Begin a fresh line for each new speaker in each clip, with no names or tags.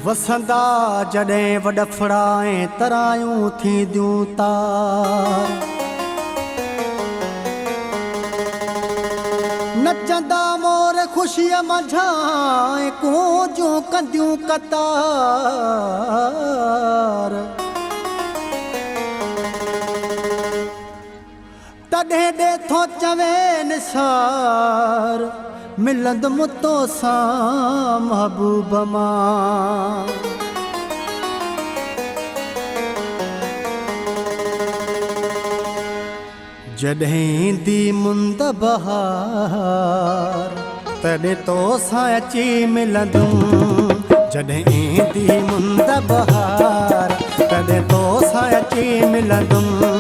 वसंदा जॾहिं वॾफड़ा ऐं तरायूं थींदियूं तार नचंदा मोर ख़ुशीअ मंझां कूंजूं कंदियूं कतार तॾहिं ॾे थो चवे निसार मिलंदुमि तोसां महबूब मां जॾहिं ईंदी मुंद बहार तॾहिं तोसां अची मिलंदुमि जॾहिं ईंदी मुंद बहार तॾहिं तोसां अची मिलंदुमि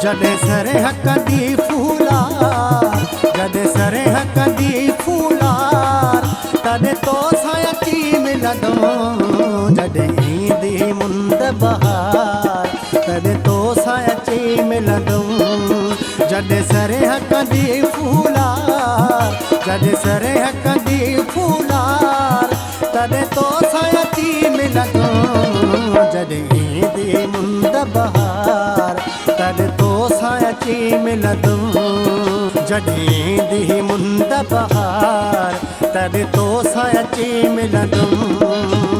जॾहिं सरह कंदी फूलार जॾहिं सरह कंदी फूलार तॾहिं तोसां अची मिलंदुमि जॾहिं ईंदी मुंद बहार तॾहिं तोसां अची मिलंदुमि जॾहिं सरह कंदी फूलार जॾहिं सरह कंदी फूलार तॾहिं तोसां अची मिलंदुमि जॾहिं ईंदी मुंद बहार तॾहिं तोसां अची मिलंदुमि जॾहिं ईंदी मुंद बहार तॾहिं तोसां अची मिलंदुमि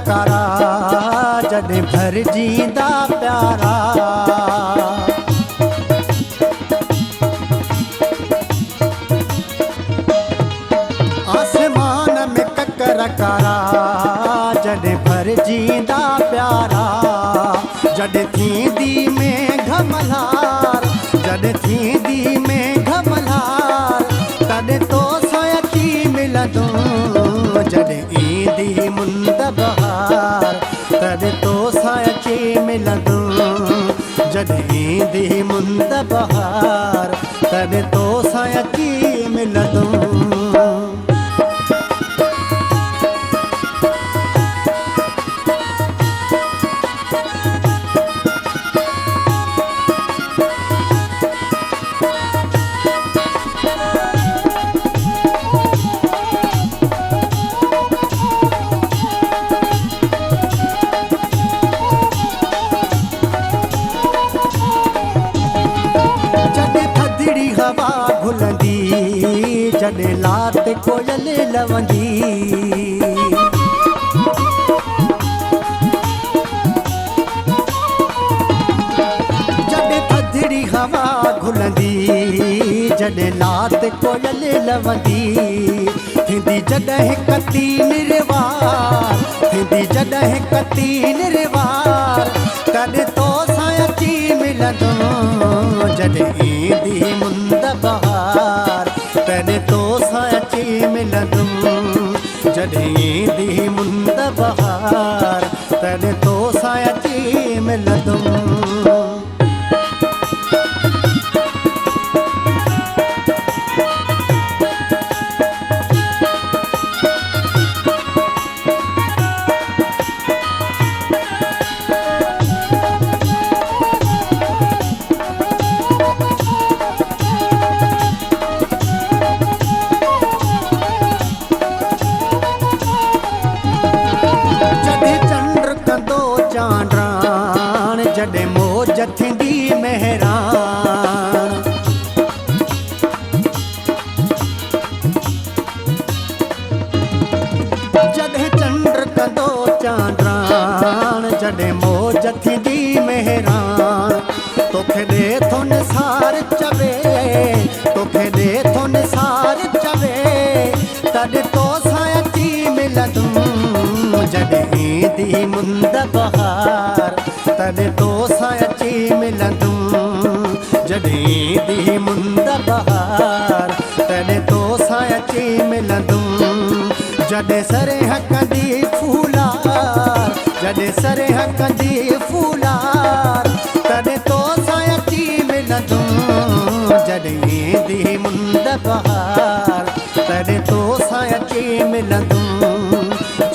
करा जॾहिं भरजींदा प्यारा आसमान में ककर करा जॾहिं भरजींदा प्यारा जॾहिं थींदी में घमलार जॾहिं थींदी में घमलार तॾहिं तोसां अची मिलंदुमि जॾहिं ईंदी मुंद बहार तॾहिं तोसां अची मिलंदुमि जॾहिं ईंदी मुंद बहार तॾहिं तोसां अची मिलंदुमि हवा घुलंदी जॾहिं लात कोयल लवंदी जॾहिं थधिड़ी हवा घुलंदी जॾहिं लात कोयल लवंदी थींदी जॾहिं कती निर्वार थींदी जॾहिं कती निर्वार तॾहिं तोसां अची मिलंदुमि जॾहिं ईंदी मुंद बहार तॾहिं तोसां अची मिलंदुमि जॾहिं ईंदी मुंद बहार तॾहिं तोसां अची मिलंदुमि जॾहिं मौज थींदी मेहरान जॾहिं चंड कंदो चांडरान जॾहिं मौज थींदी मेहरान तोखे ॾे थो निसार चवे तोखे ॾे थो निसार चवे तॾहिं तोसां अची मिलंदुमि जॾहिं ईंदी मुंद बहार तॾहिं तोसां अची मिलंदुमि जॾहिं दी मुंद बहार तॾहिं तोसां अची मिलंदुमि जॾहिं सरेह कंदी फूलार जॾहिं सरेह कंदी फूलार तॾहिं तोसां अची मिलंदुमि जॾहिं दी मुंद बहार तॾहिं तोसां अची मिलंदुमि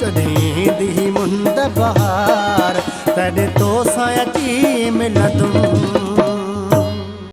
जॾहिं दी मुंद बहार तॾहिं तोसां अची मिलंदुमि